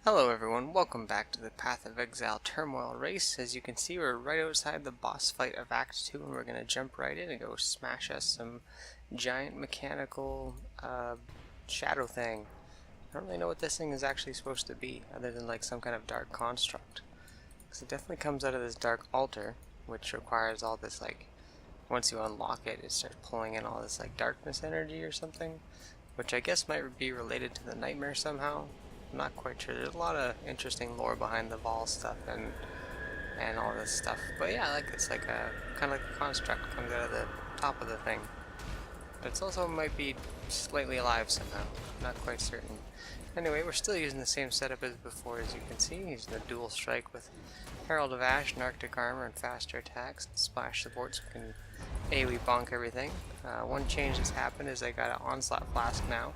Hello everyone, welcome back to the Path of Exile Turmoil race. As you can see, we're right outside the boss fight of Act 2, and we're going to jump right in and go smash us some giant mechanical shadow thing. I don't really know what this thing is actually supposed to be, other than like some kind of dark construct. Because it definitely comes out of this dark altar, which requires all this, like, once you unlock it, it starts pulling in all this like darkness energy or something, which I guess might be related to the nightmare somehow. I'm not quite sure. There's a lot of interesting lore behind the Vol stuff and all this stuff. But yeah, like it's like a kind of like a construct comes out of the top of the thing. But it's also might be slightly alive somehow. Not quite certain. Anyway, we're still using the same setup as before, as you can see. Using the dual strike with Herald of Ash and Arctic Armor and faster attacks and splash support, so we can AoE bonk everything. One change that's happened is I got an Onslaught Flask now,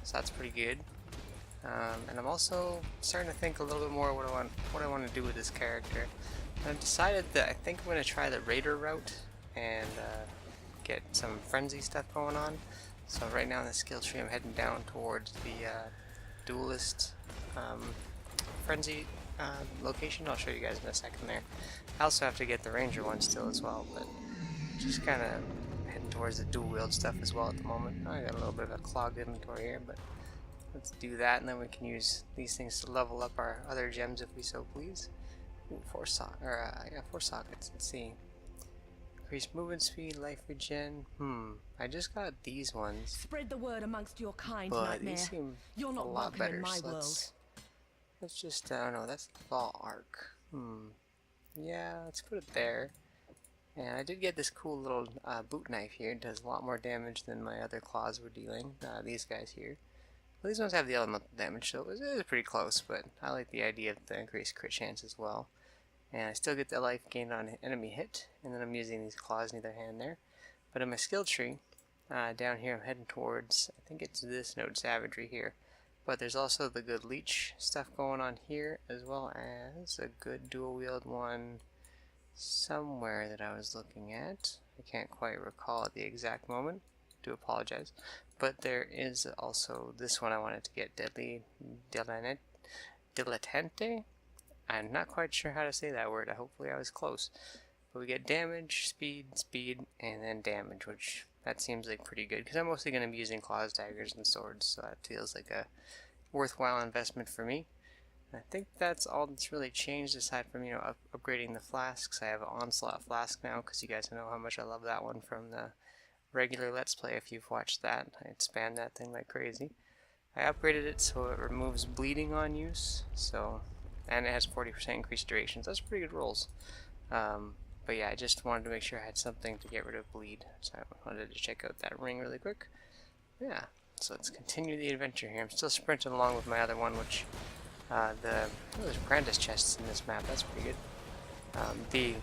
so that's pretty good. And I'm also starting to think a little bit more what I want to do with this character. I've decided that I think I'm going to try the Raider route and get some frenzy stuff going on. So right now in the skill tree I'm heading down towards the duelist frenzy location. I'll show you guys in a second there. I also have to get the ranger one still as well, but just kind of heading towards the dual wield stuff as well at the moment. I got a little bit of a clogged inventory here, but let's do that, and then we can use these things to level up our other gems if we so please. Ooh, four sockets. Let's see. Increase movement speed, life regen. I just got these ones. Spread the word amongst your kind, but nightmare. these seem You're not a lot welcome better. in my So world. let's just I don't know. That's the Fall arc. Yeah, let's put it there. And I did get this cool little boot knife here. It does a lot more damage than my other claws were dealing. These guys here. Well, these ones have the elemental damage, so it was pretty close, but I like the idea of the increased crit chance as well. And I still get the life gained on enemy hit, and then I'm using these claws in either hand there. But in my skill tree, down here I'm heading towards, I think it's this node, Savagery here. But there's also the good leech stuff going on here, as well as a good dual wield one somewhere that I was looking at. I can't quite recall at the exact moment. Do apologize. But there is also this one I wanted to get, Deadly Dilettante. I'm not quite sure how to say that word. Hopefully I was close. But we get damage, speed, and then damage, which that seems like pretty good, because I'm mostly going to be using claws, daggers, and swords, so that feels like a worthwhile investment for me. And I think that's all that's really changed, aside from, you know, upgrading the flasks. I have an Onslaught Flask now, because you guys know how much I love that one from the regular Let's Play. If you've watched that, I expand that thing like crazy. I upgraded it so it removes bleeding on use, and it has 40% increased duration, so that's pretty good rolls. But yeah, I just wanted to make sure I had something to get rid of bleed, so I wanted to check out that ring really quick. Yeah, so let's continue the adventure here. I'm still sprinting along with my other one, which there's apprentice chests in this map. That's pretty good. The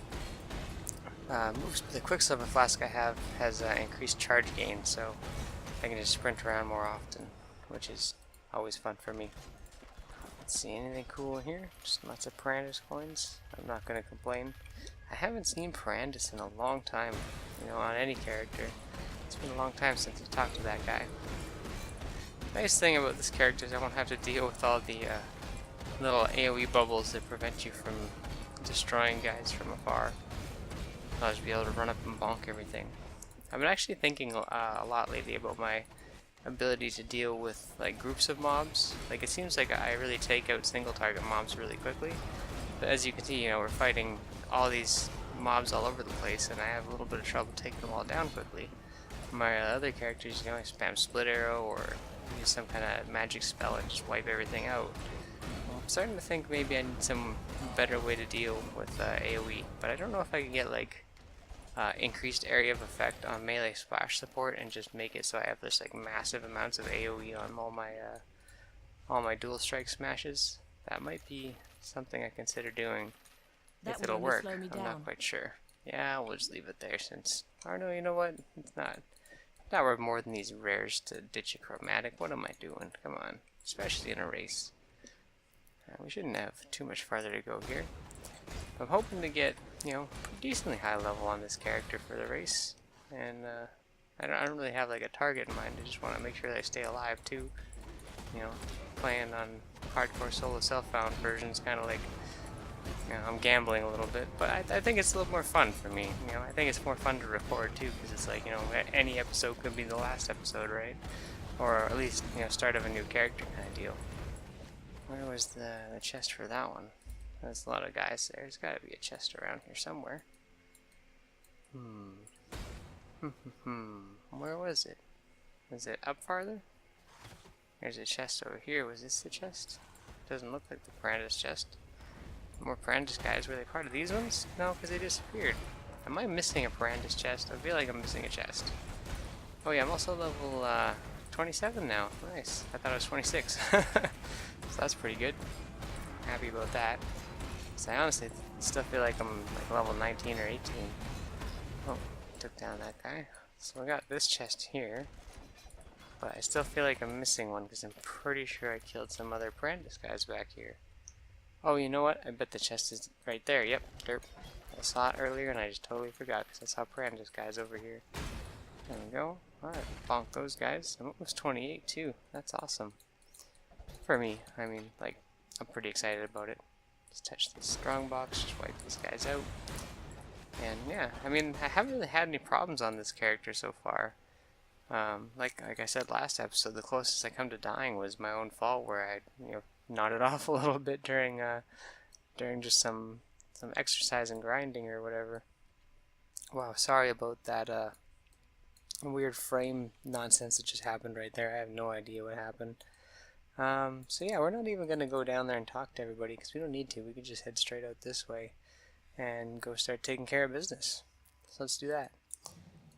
Quicksilver Flask I have has increased charge gain, so I can just sprint around more often, which is always fun for me. Let's see, anything cool here? Just lots of Parandus coins. I'm not going to complain. I haven't seen Parandus in a long time, you know, on any character. It's been a long time since I talked to that guy. Nice thing about this character is I won't have to deal with all the little AoE bubbles that prevent you from destroying guys from afar. I'll just be able to run up and bonk everything. I've been actually thinking a lot lately about my ability to deal with like groups of mobs. Like, it seems like I really take out single target mobs really quickly, but as you can see, you know, we're fighting all these mobs all over the place, and I have a little bit of trouble taking them all down quickly. My other characters, you know, I spam split arrow or use some kind of magic spell and just wipe everything out. I'm starting to think maybe I need some better way to deal with AoE, but I don't know if I can get like increased area of effect on melee splash support and just make it so I have this like massive amounts of AoE on all my dual strike smashes. That might be something I consider doing if it'll work. I'm not quite sure. Yeah, we'll just leave it there since, or no, you know what? It's not worth more than these rares to ditch a chromatic. What am I doing? Come on, especially in a race. We shouldn't have too much farther to go here. I'm hoping to get, you know, a decently high level on this character for the race, and I don't really have like a target in mind. I just want to make sure that I stay alive too. You know, plan on hardcore solo self-found version's kind of like, you know, I'm gambling a little bit, but I think it's a little more fun for me. You know, I think it's more fun to record too, because it's like, you know, any episode could be the last episode, right? Or at least, you know, start of a new character kind of deal. Where was the chest for that one? There's a lot of guys there. There's got to be a chest around here somewhere. Where was it? Was it up farther? There's a chest over here. Was this the chest? Doesn't look like the Brandis chest. More Brandis guys. Were they part of these ones? No, because they disappeared. Am I missing a Brandis chest? I feel like I'm missing a chest. Oh yeah, I'm also level 27 now. Nice. I thought I was 26. So that's pretty good. Happy about that. So I honestly still feel like I'm like level 19 or 18. Oh, took down that guy. So we got this chest here. But I still feel like I'm missing one because I'm pretty sure I killed some other Brandis guys back here. Oh, you know what? I bet the chest is right there. Yep, derp. I saw it earlier and I just totally forgot because I saw Brandis guys over here. There we go. Alright, bonk those guys. I'm almost 28 too. That's awesome. For me, I mean, like, I'm pretty excited about it. Just touch this strong box, just wipe these guys out. And yeah, I mean, I haven't really had any problems on this character so far. Like I said last episode, the closest I come to dying was my own fault, where I, you know, nodded off a little bit during just some exercise and grinding or whatever. Wow, sorry about that weird frame nonsense that just happened right there. I have no idea what happened. So yeah, we're not even gonna go down there and talk to everybody because we don't need to. We could just head straight out this way and go start taking care of business. So let's do that.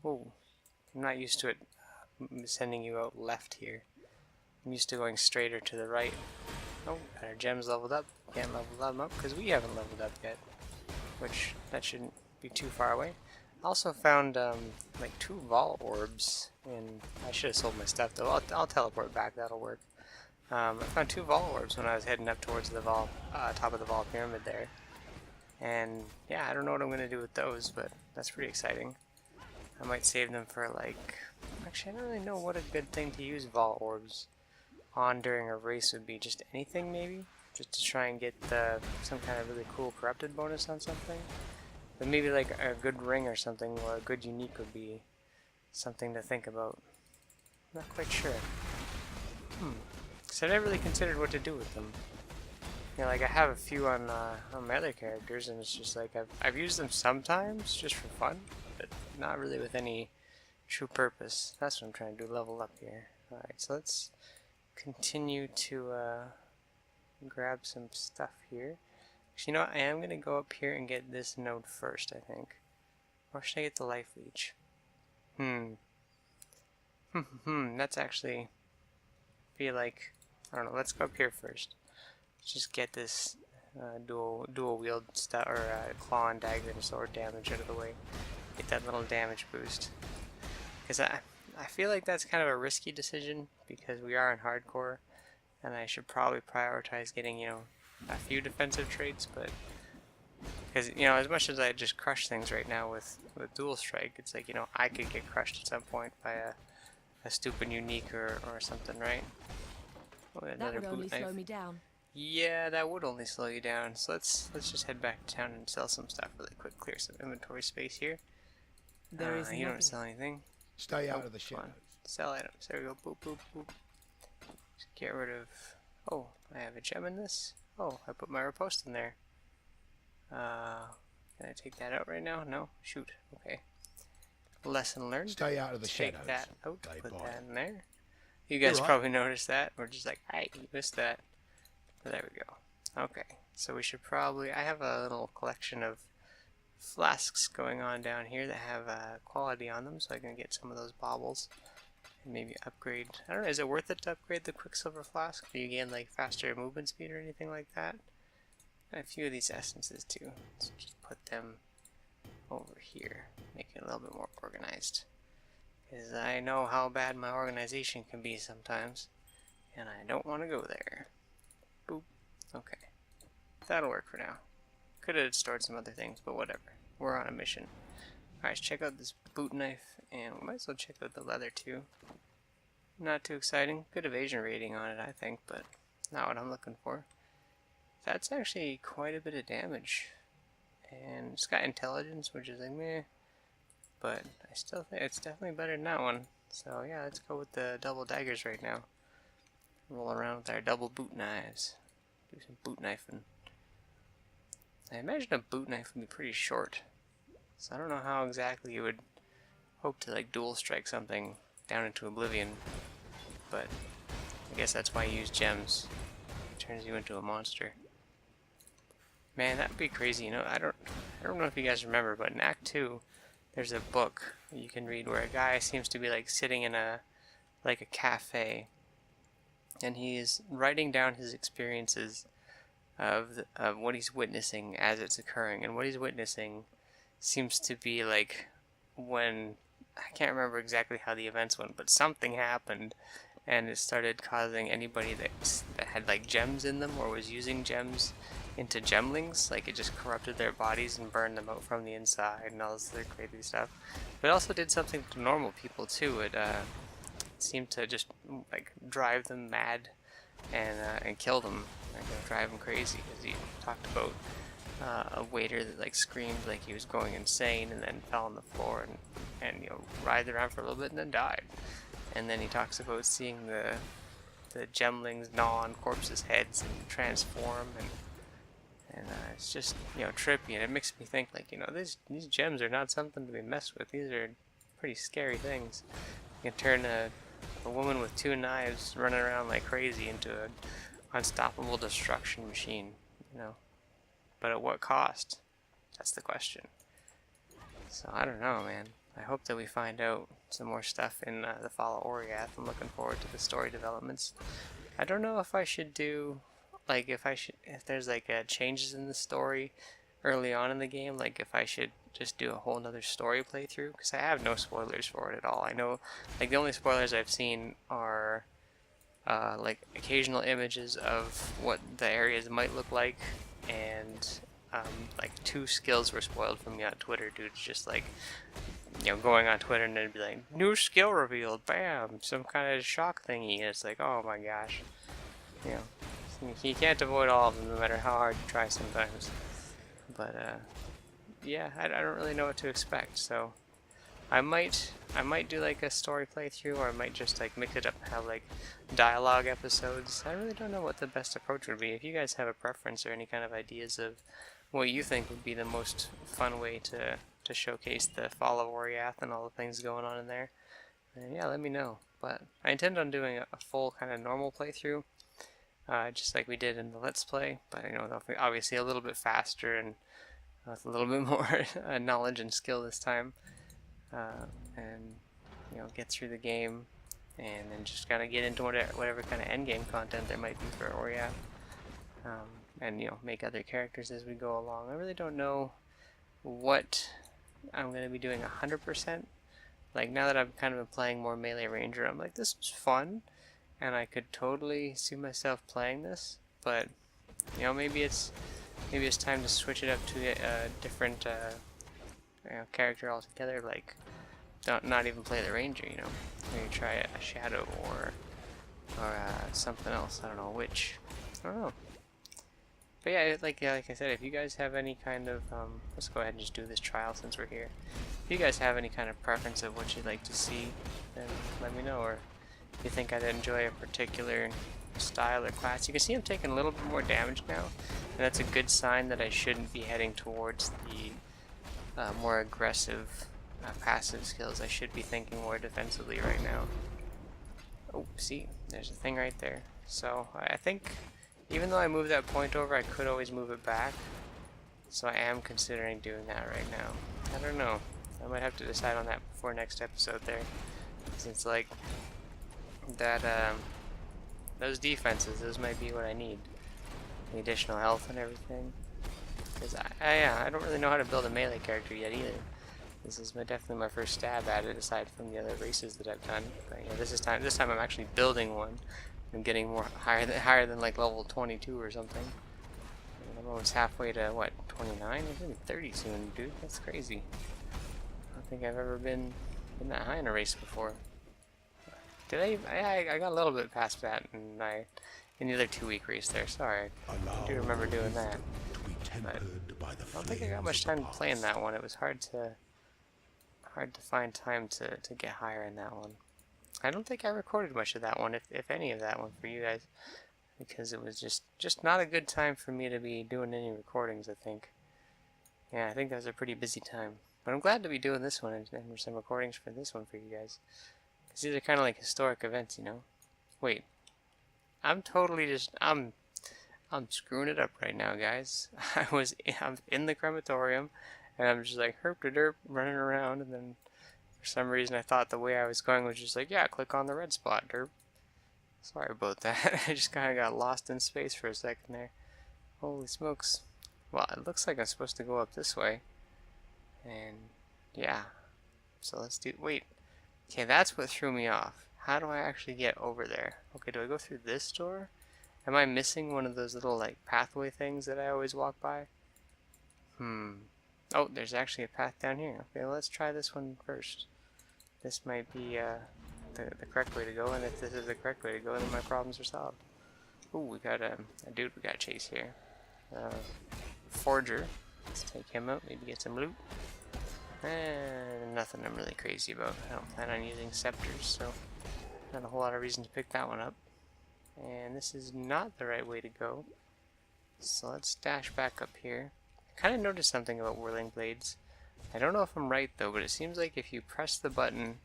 Whoa, I'm not used to it sending you out left here. I'm used to going straighter to the right. Oh, got our gems leveled up. Can't level them up because we haven't leveled up yet, which that shouldn't be too far away. Also found like 2 Vol orbs, and I should have sold my stuff though. I'll teleport back. That'll work. I found 2 Vol orbs when I was heading up towards the Vol, top of the Vol pyramid there. And yeah, I don't know what I'm gonna do with those, but that's pretty exciting. I might save them for like. Actually, I don't really know what a good thing to use Vol orbs on during a race would be. Just anything maybe, just to try and get some kind of really cool corrupted bonus on something. But maybe like a good ring or something, or a good unique would be something to think about. I'm not quite sure. Because I never really considered what to do with them. You know, like I have a few on my other characters, and it's just like I've used them sometimes just for fun, but not really with any true purpose. That's what I'm trying to do, level up here. Alright, so let's continue to grab some stuff here. Actually, you know what? I am going to go up here and get this node first, I think. Or should I get the life leech? That's actually feel like, I don't know, let's go up here first. Let's just get this dual wield stuff, or claw and dagger and sword damage out of the way. Get that little damage boost. Because I feel like that's kind of a risky decision because we are in hardcore, and I should probably prioritize getting, you know, a few defensive traits, but because, you know, as much as I just crush things right now with dual strike, it's like, you know, I could get crushed at some point by a stupid unique or something, right? Oh, That would only slow me down. Yeah, that would only slow you down. So let's just head back to town and sell some stuff really quick. Clear some inventory space here. There is you don't sell anything. Stay out of the shadows. Sell items. There we go. Boop, boop, boop. Just get rid of. Oh, I have a gem in this. Oh, I put my riposte in there. Can I take that out right now? No? Shoot. Okay. Lesson learned. Stay out of the Take shadows. that out. They Put bite. that in there. You guys You're right. probably noticed that. We're just like, hey, you missed that. But there we go. Okay. So we should probably. I have a little collection of flasks going on down here that have quality on them, so I can get some of those baubles. And maybe upgrade. I don't know, is it worth it to upgrade the Quicksilver Flask? Do you gain like faster movement speed or anything like that? And a few of these essences too. So just put them over here. Make it a little bit more organized. Because I know how bad my organization can be sometimes. And I don't want to go there. Boop. Okay. That'll work for now. Could have stored some other things, but whatever. We're on a mission. Alright, let's check out this boot knife. And we might as well check out the leather too. Not too exciting. Good evasion rating on it, I think, but not what I'm looking for. That's actually quite a bit of damage. And it's got intelligence, which is like meh. But I still think it's definitely better than that one. So yeah, let's go with the double daggers right now. Roll around with our double boot knives. Do some boot knifing. I imagine a boot knife would be pretty short. So I don't know how exactly you would hope to like dual strike something down into oblivion. But I guess that's why you use gems. It turns you into a monster. Man, that would be crazy. You know, I don't know if you guys remember, but in Act 2, there's a book you can read where a guy seems to be like sitting in a cafe, and he's writing down his experiences of what he's witnessing as it's occurring. And what he's witnessing seems to be like when, I can't remember exactly how the events went, but something happened and it started causing anybody that had like gems in them or was using gems into gemlings, like it just corrupted their bodies and burned them out from the inside and all this other crazy stuff. But it also did something to normal people too. It seemed to just like drive them mad and kill them, like, drive them crazy. As he talked about a waiter that like screamed like he was going insane and then fell on the floor and you know, writhed around for a little bit and then died. And then he talks about seeing the gemlings gnaw on corpses' heads and transform, and it's just, you know, trippy, and it makes me think like, you know, these gems are not something to be messed with. These are pretty scary things. You can turn a woman with 2 knives running around like crazy into an unstoppable destruction machine, you know. But at what cost? That's the question. So I don't know, man. I hope that we find out some more stuff in the Fall of Oriath. I'm looking forward to the story developments. I don't know if I should do, like, if there's like changes in the story early on in the game, like if I should just do a whole nother story playthrough, because I have no spoilers for it at all. I know, like, the only spoilers I've seen are like occasional images of what the areas might look like, and like 2 skills were spoiled from me on Twitter due to just like, you know, going on Twitter and it'd be like, new skill revealed, bam, some kind of shock thingy, and it's like, oh my gosh, you know, you can't avoid all of them no matter how hard you try sometimes. But yeah, I don't really know what to expect, so I might do like a story playthrough, or I might just like mix it up and have like dialogue episodes. I really don't know what the best approach would be. If you guys have a preference or any kind of ideas of what you think would be the most fun way to showcase the Fall of Oriath and all the things going on in there, and yeah, let me know. But I intend on doing a full kind of normal playthrough, just like we did in the Let's Play, but you know, obviously a little bit faster and with a little bit more knowledge and skill this time, and you know, get through the game and then just kind of get into whatever kind of endgame content there might be for Oriath, and you know, make other characters as we go along. I really don't know what I'm going to be doing 100%. Like, now that I've kind of been playing more Melee Ranger, I'm like, this was fun, and I could totally see myself playing this, but you know, maybe it's time to switch it up to a different you know, character altogether. Like, not even play the Ranger, you know. Maybe try a Shadow or something else. I don't know which. I don't know. But yeah, like I said, if you guys have any kind of let's go ahead and just do this trial since we're here. If you guys have any kind of preference of what you'd like to see, then let me know. Or if you think I'd enjoy a particular style or class. You can see I'm taking a little bit more damage now, and that's a good sign that I shouldn't be heading towards the more aggressive passive skills. I should be thinking more defensively right now. Oh, see, there's a thing right there. So I think, even though I moved that point over, I could always move it back. So I am considering doing that right now. I don't know. I might have to decide on that before next episode there. Since like that, those defenses, those might be what I need. The additional health and everything. Because I don't really know how to build a melee character yet either. This is definitely my first stab at it, aside from the other races that I've done. But yeah, this time I'm actually building one. I'm getting more higher than like level 22 or something. And I'm almost halfway to what, 29? I'm gonna be 30 soon, dude. That's crazy. I don't think I've ever been that high in a race before. Did I got a little bit past that, and I in the other 2-week race there. Sorry, I do remember doing that. But I don't think I got much time to play in that one. It was hard to find time to get higher in that one. I don't think I recorded much of that one, if any of that one for you guys, because it was just not a good time for me to be doing any recordings, I think. Yeah, I think that was a pretty busy time. But I'm glad to be doing this one and some recordings for this one for you guys. Because these are kind of like historic events, you know? Wait. I'm totally I'm screwing it up right now, guys. I'm in the crematorium, and I'm just like herp-de-derp running around, and then for some reason I thought the way I was going was just like, yeah, click on the red spot, derp. Sorry about that. I just kind of got lost in space for a second there. Holy smokes. Well, it looks like I'm supposed to go up this way. And yeah. So let's do, wait. Okay, that's what threw me off. How do I actually get over there? Okay, do I go through this door? Am I missing one of those little like pathway things that I always walk by? Oh, there's actually a path down here. Okay, well, let's try this one first. This might be the correct way to go, and if this is the correct way to go, then my problems are solved. Ooh, we got a dude we got to chase here. Forger. Let's take him out, maybe get some loot. And nothing I'm really crazy about. I don't plan on using scepters, so not a whole lot of reason to pick that one up. And this is not the right way to go. So let's dash back up here. I kind of noticed something about whirling blades. I don't know if I'm right though, but it seems like if you press the button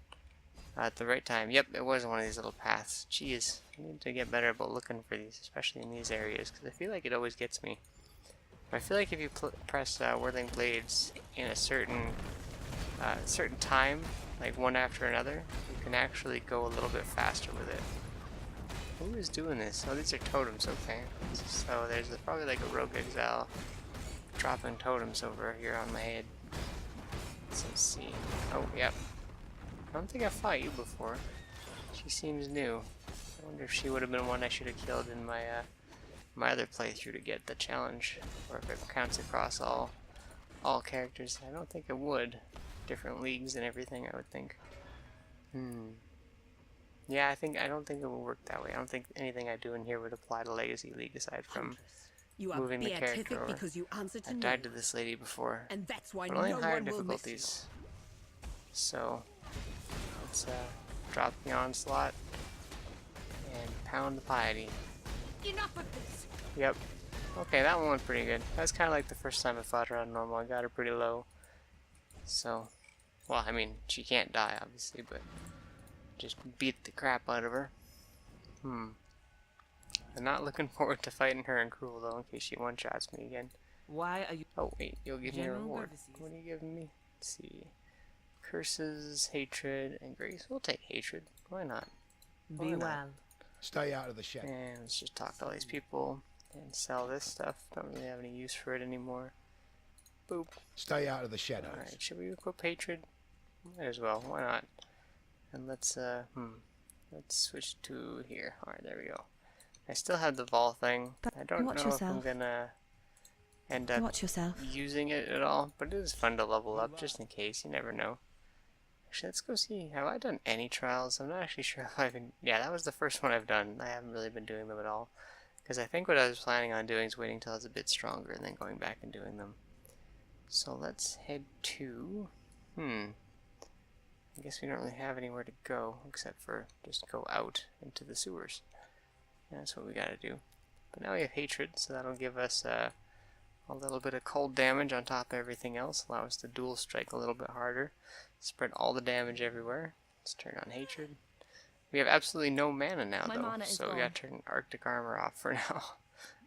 at the right time. Yep, it was one of these little paths. Jeez, I need to get better about looking for these, especially in these areas, because I feel like it always gets me. I feel like if you press whirling blades in a certain time, like one after another, you can actually go a little bit faster with it. Who is doing this? Oh, these are totems, okay. So there's probably like a rogue exile dropping totems over here on my head. So let's see. Oh, yep. I don't think I fought you before. She seems new. I wonder if she would have been one I should have killed in my my other playthrough to get the challenge, or if it counts across all characters. I don't think it would. Different leagues and everything, I would think. Yeah, I don't think it would work that way. I don't think anything I do in here would apply to Legacy League aside from moving the character over. Because you answered to I died to this lady before, and that's why but only no higher one will miss difficulties. So let's drop the onslaught and pound the piety. you. Enough of this. Yep. Okay, that one went pretty good. That's kind of like the first time I fought her on normal. I got her pretty low. So, well, I mean, she can't die, obviously, but just beat the crap out of her. I'm not looking forward to fighting her in Cruel, though, in case she one-shots me again. Why are you? Oh, wait, you'll give me a General reward. purposes. What are you giving me? Let's see. Curses, hatred, and grace. We'll take hatred. Why not? Be Why not? well. Stay out of the shed. And let's just talk to all these people and sell this stuff. Don't really have any use for it anymore. Boop. Stay out of the shadows. Alright, should we equip hatred? Might as well, why not? And let's switch to here. Alright, there we go. I still have the Vol thing. But I don't know watch if I'm yourself. gonna end up Watch yourself. using it at all, but it is fun to level up just in case, you never know. Actually, let's go see, have I done any trials? I'm not actually sure if I've been, yeah, that was the first one I've done. I haven't really been doing them at all. Because I think what I was planning on doing is waiting until I was a bit stronger and then going back and doing them. So let's head to, I guess we don't really have anywhere to go except for just go out into the sewers. And that's what we gotta do. But now we have hatred, so that'll give us a little bit of cold damage on top of everything else, allow us to dual strike a little bit harder, spread all the damage everywhere. Let's turn on hatred. We have absolutely no mana now, My though, mana is so we gone. gotta turn Arctic Armor off for now.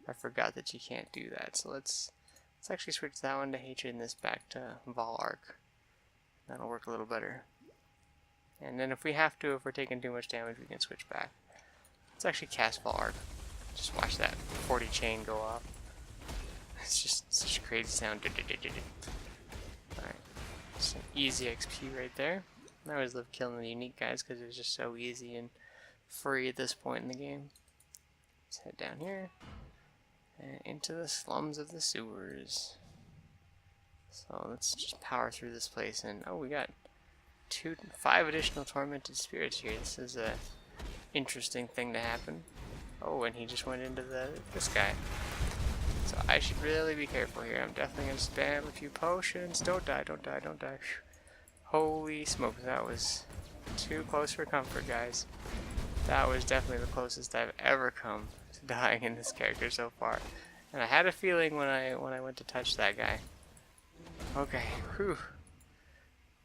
I forgot that you can't do that, so let's actually switch that one to hatred and this back to Vol Arc. That'll work a little better. And then if we have to, if we're taking too much damage, we can switch back. Let's actually cast Fall Arc. Just watch that 40 chain go off. It's just such a crazy sound. Alright. Some easy XP right there. I always love killing the unique guys because it's just so easy and free at this point in the game. Let's head down here. And into the slums of the sewers. So let's just power through this place, and oh, we got 5 additional tormented spirits here. This is a interesting thing to happen. Oh, and he just went into this guy. So I should really be careful here. I'm definitely going to spam a few potions. Don't die, don't die, don't die. Holy smokes, that was too close for comfort, guys. That was definitely the closest I've ever come to dying in this character so far. And I had a feeling when I went to touch that guy. Okay, whew.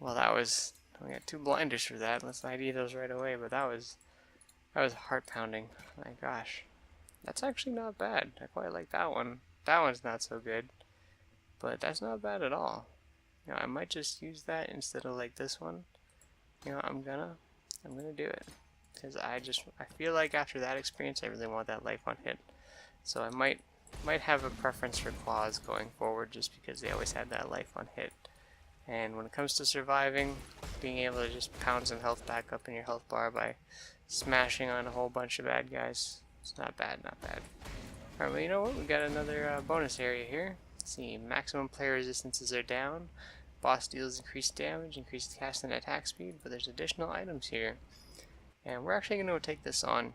Well, that was... I got 2 blinders for that. Let's ID those right away, but that was heart pounding. My gosh. That's actually not bad. I quite like that one. That one's not so good, but that's not bad at all. You know, I might just use that instead of like this one. You know, I'm gonna do it because I feel like after that experience, I really want that life on hit. So I might have a preference for claws going forward, just because they always had that life on hit. And when it comes to surviving, being able to just pound some health back up in your health bar by smashing on a whole bunch of bad guys, it's not bad, not bad. Alright, well, you know what? We got another bonus area here. Let's see, maximum player resistances are down. Boss deals increased damage, increased cast and attack speed, but there's additional items here. And we're actually going to take this on.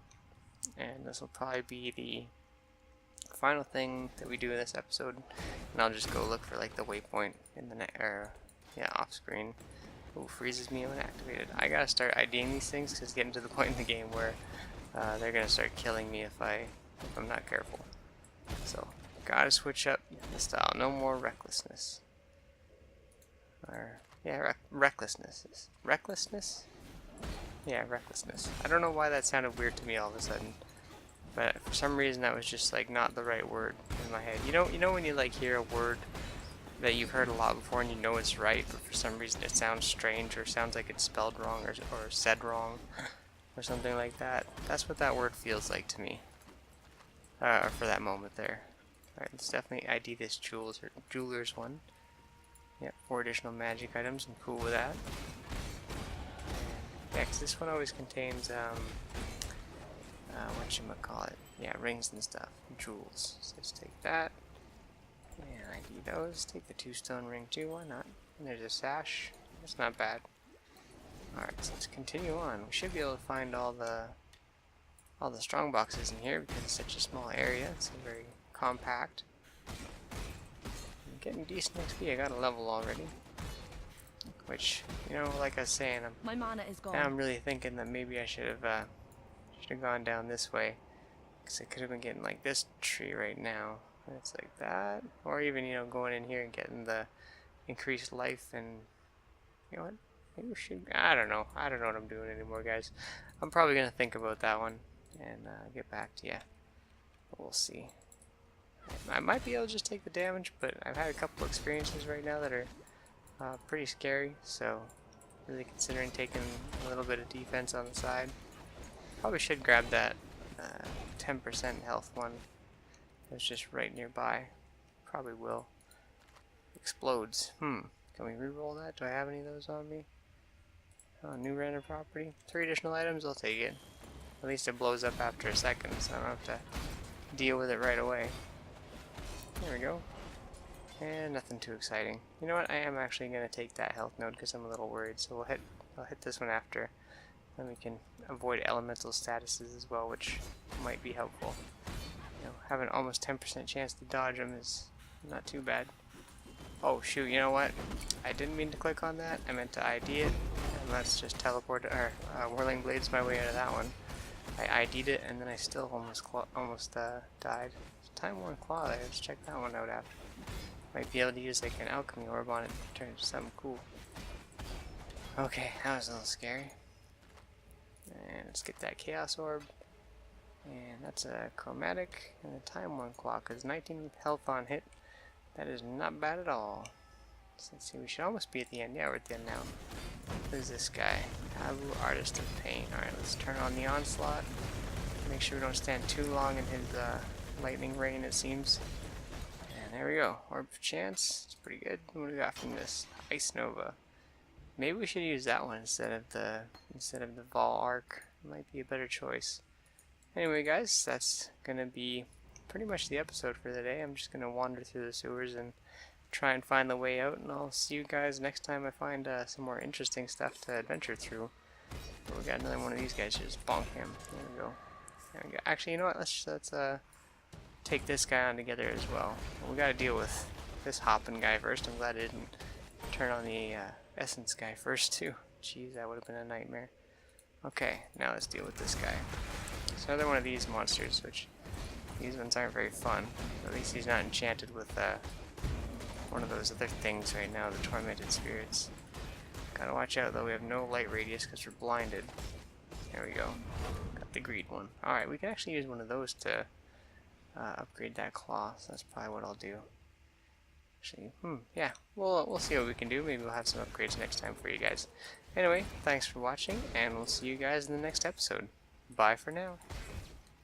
And this will probably be the final thing that we do in this episode. And I'll just go look for like the waypoint in the off screen. Ooh, freezes me when activated. I gotta start IDing these things because it's getting to the point in the game where they're gonna start killing me if I'm not careful. So gotta switch up the style. No more recklessness. Or yeah, recklessness. Recklessness? Yeah, recklessness. I don't know why that sounded weird to me all of a sudden, but for some reason that was just like not the right word in my head. You know when you like hear a word that you've heard a lot before and you know it's right, but for some reason it sounds strange or sounds like it's spelled wrong or said wrong or something like that. That's what that word feels like to me. For that moment there. Alright, let's definitely ID this jeweler's one. Yep, 4 additional magic items. I'm cool with that. Yeah, because this one always contains, whatchamacallit. Yeah, rings and stuff. Jewels. So let's take that. And ID those. Take the 2-stone ring too, why not? And there's a sash. That's not bad. Alright, so let's continue on. We should be able to find all the strong boxes in here because it's such a small area. It's very compact. I'm getting decent XP. I got a level already. Which, you know, like I was saying, My mana is gone. now I'm really thinking that maybe I should have gone down this way, because I could have been getting like this tree right now. And it's like that, or even, you know, going in here and getting the increased life. And you know what? Maybe we should. I don't know what I'm doing anymore, guys. I'm probably gonna think about that one and get back to you. But we'll see. I might be able to just take the damage, but I've had a couple experiences right now that are pretty scary, so really considering taking a little bit of defense on the side. Probably should grab that 10% health one that's just right nearby. Probably will. Explodes. Can we reroll that? Do I have any of those on me? New random property. 3 additional items, I'll take it. At least it blows up after a second, so I don't have to deal with it right away. There we go. And nothing too exciting. You know what? I am actually going to take that health node because I'm a little worried. So I'll hit this one after. Then we can avoid elemental statuses as well, which might be helpful. You know, having almost 10% chance to dodge them is not too bad. Oh shoot! You know what? I didn't mean to click on that. I meant to ID it. And let's just teleport or whirling blades my way out of that one. I ID'd it and then I still almost died. Time-worn claw there. Let's check that one out after. Might be able to use like an alchemy orb on it to turn into something cool. Okay, that was a little scary. And let's get that chaos orb. And that's a chromatic and a time-worn claw, because 19 health on hit. That is not bad at all. So let's see, we should almost be at the end. Yeah, we're at the end now. Who's this guy? Abu, Artist of Pain. Alright, let's turn on the onslaught. Make sure we don't stand too long in his lightning rain, it seems. And there we go. Orb of Chance. It's pretty good. What do we got from this? Ice Nova. Maybe we should use that one instead of the Vol Arc. It might be a better choice. Anyway, guys, that's gonna be pretty much the episode for the day. I'm just gonna wander through the sewers and try and find the way out, and I'll see you guys next time I find some more interesting stuff to adventure through. But we got another one of these guys. Just bonk him. There we go. There we go. Actually, you know what? Let's take this guy on together as well. We got to deal with this hopping guy first. I'm glad I didn't turn on the essence guy first too. Jeez, that would have been a nightmare. Okay, now let's deal with this guy. It's another one of these monsters, which these ones aren't very fun. At least he's not enchanted with one of those other things right now, the tormented spirits. Gotta watch out though, we have no light radius because we're blinded. There we go. Got the greed one. Alright, we can actually use one of those to upgrade that claw, so that's probably what I'll do. Actually, yeah, we'll see what we can do. Maybe we'll have some upgrades next time for you guys. Anyway, thanks for watching, and we'll see you guys in the next episode. Bye for now.